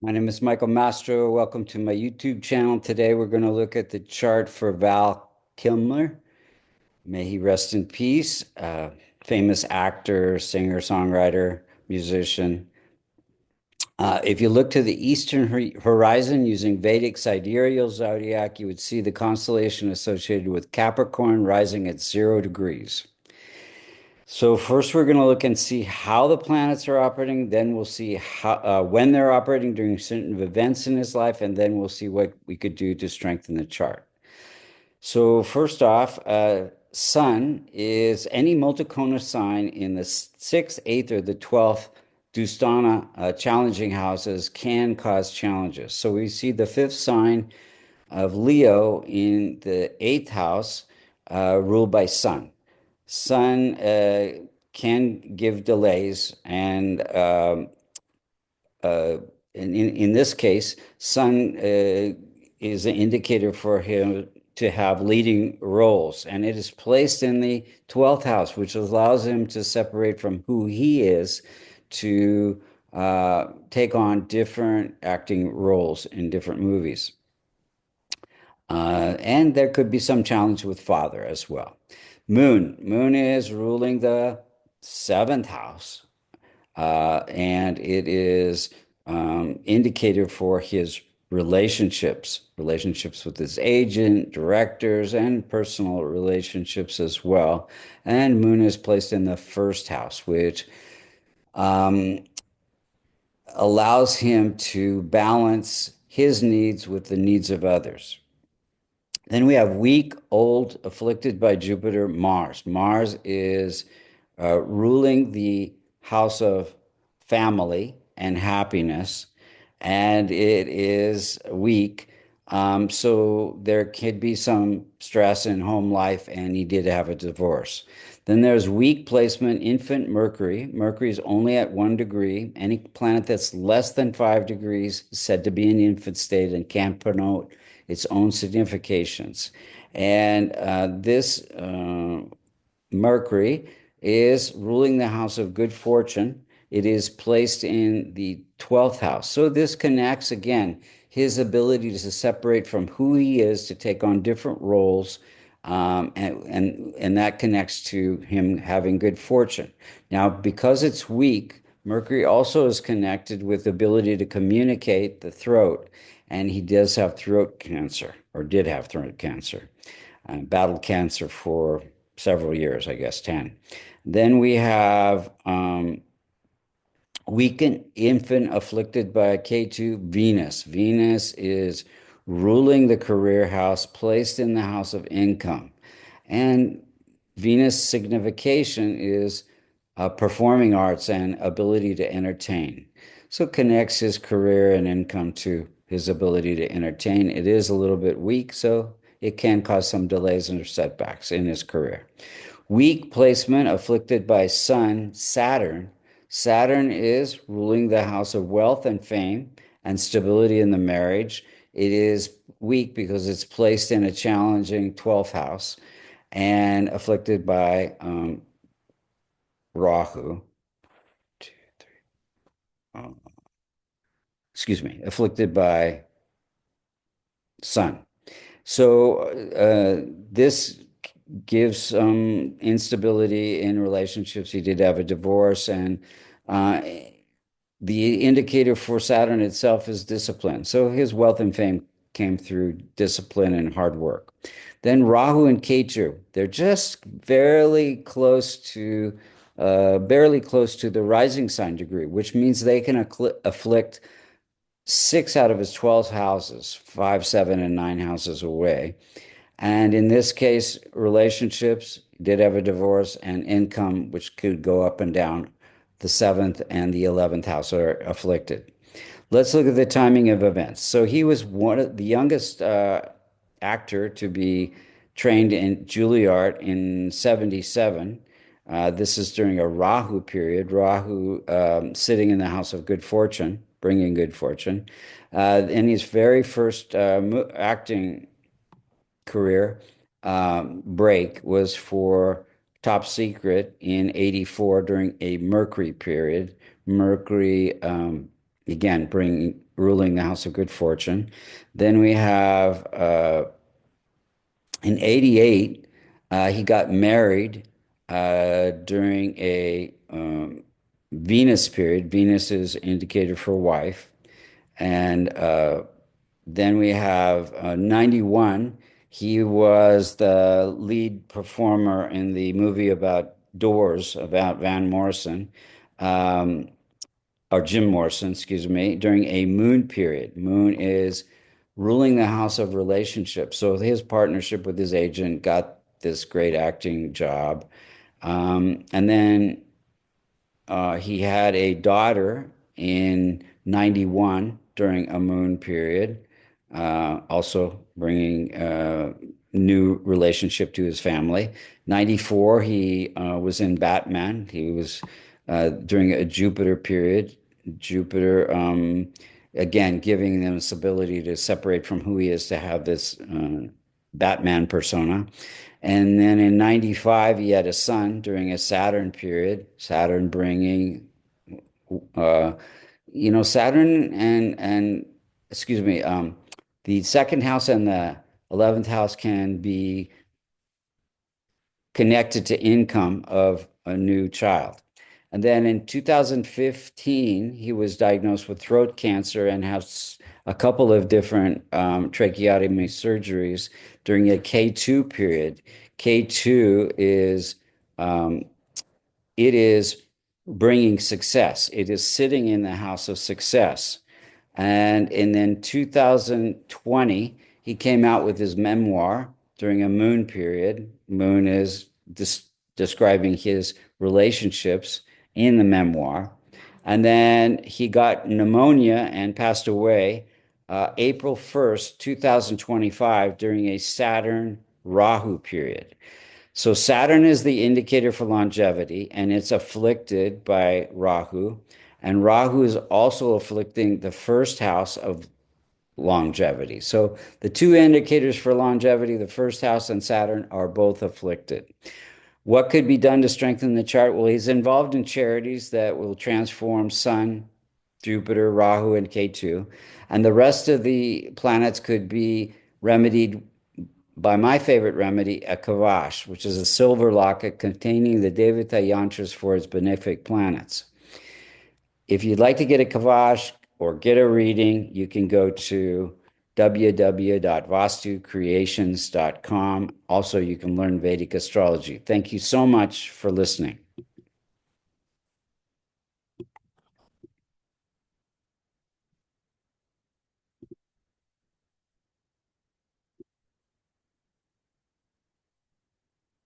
My name is Michael Mastro. Welcome to my YouTube channel. Today we're going to look at the chart for Val Kilmer. May he rest in peace. Famous actor, singer, songwriter, musician. If you look to the eastern horizon using Vedic sidereal zodiac, you would see the constellation associated with Capricorn rising at 0 degrees. So first we're going to look and see how the planets are operating. Then we'll see how when they're operating during certain events in his life, and then we'll see what we could do to strengthen the chart. So first off, Sun is any multiconus sign in the sixth, eighth, or the 12th Dustana challenging houses can cause challenges. So we see the fifth sign of Leo in the eighth house, ruled by Sun. Sun can give delays, and uh, in this case, Sun is an indicator for him to have leading roles, and it is placed in the 12th house, which allows him to separate from who he is to take on different acting roles in different movies. And there could be some challenge with father as well. Moon is ruling the seventh house, and it is indicator for his relationships with his agent, directors, and personal relationships as well. And Moon is placed in the first house, which um, allows him to balance his needs with the needs of others. Then we have weak, old, afflicted by Jupiter, Mars. Mars is ruling the house of family and happiness, and it is weak. So there could be some stress in home life, and he did have a divorce. Then there's weak placement, infant Mercury. Mercury is only at 1 degree. Any planet that's less than 5 degrees is said to be in the infant state and can promote its own significations. And this Mercury is ruling the house of good fortune. It is placed in the 12th house. So this connects again his ability to separate from who he is to take on different roles. And that connects to him having good fortune. Now, because it's weak, Mercury also is connected with the ability to communicate the throat, and he does have throat cancer, or did have throat cancer. Battled cancer for several years, I guess 10. Then we have weakened infant afflicted by K2 Venus. Venus is ruling the career house, placed in the house of income. And Venus signification is performing arts and ability to entertain. So it connects his career and income to his ability to entertain. It is a little bit weak, so it can cause some delays and setbacks in his career. Weak placement afflicted by Sun, Saturn. Saturn is ruling the house of wealth and fame and stability in the marriage. It is weak because it's placed in a challenging 12th house and afflicted by Rahu. Two, three, oh, excuse me, afflicted by Sun. So this gives some instability in relationships. He did have a divorce, and uh, the indicator for Saturn itself is discipline. So his wealth and fame came through discipline and hard work. Then Rahu and Ketu, they're just barely close to the rising sign degree, which means they can afflict six out of his 12 houses, five, seven, and nine houses away. And in this case, relationships did have a divorce, and income, which could go up and down. The seventh and the 11th house are afflicted. Let's look at the timing of events. So he was one of the youngest actor to be trained in Juilliard in 77. This is during a Rahu period, Rahu sitting in the house of good fortune, bringing good fortune. And his very first acting career break was for Top Secret in 84 during a Mercury period. Mercury again, ruling the house of good fortune. Then we have in 88, he got married during a Venus period. Venus is indicated for wife. And then we have 91. He was the lead performer in the movie about Doors, about Van Morrison. Um, or Jim Morrison, excuse me, during a moon period. Moon is ruling the house of relationships. So his partnership with his agent got this great acting job. And then he had a daughter in 91 during a moon period, also bringing new relationship to his family. 94, he was in Batman. He was during a Jupiter period. Jupiter, again, giving them this ability to separate from who he is to have this Batman persona. And then in 95, he had a son during a Saturn period, Saturn bringing, uh, Saturn and excuse me, the second house and the 11th house can be connected to income of a new child. And then in 2015, he was diagnosed with throat cancer and has a couple of different tracheotomy surgeries during a K2 period. K2 is um, it is bringing success. It is sitting in the house of success. And then 2020, he came out with his memoir during a moon period. Moon is describing his relationships in the memoir. And then he got pneumonia and passed away April 1st, 2025, during a Saturn Rahu period. So Saturn is the indicator for longevity, and it's afflicted by Rahu. And Rahu is also afflicting the first house of longevity. So the two indicators for longevity, the first house and Saturn, are both afflicted. What could be done to strengthen the chart? Well, he's involved in charities that will transform Sun, Jupiter, Rahu, and Ketu. And the rest of the planets could be remedied by my favorite remedy, a kavash, which is a silver locket containing the Devata yantras for its benefic planets. If you'd like to get a kavash or get a reading, you can go to www.vastucreations.com. Also, you can learn Vedic astrology. Thank you so much for listening.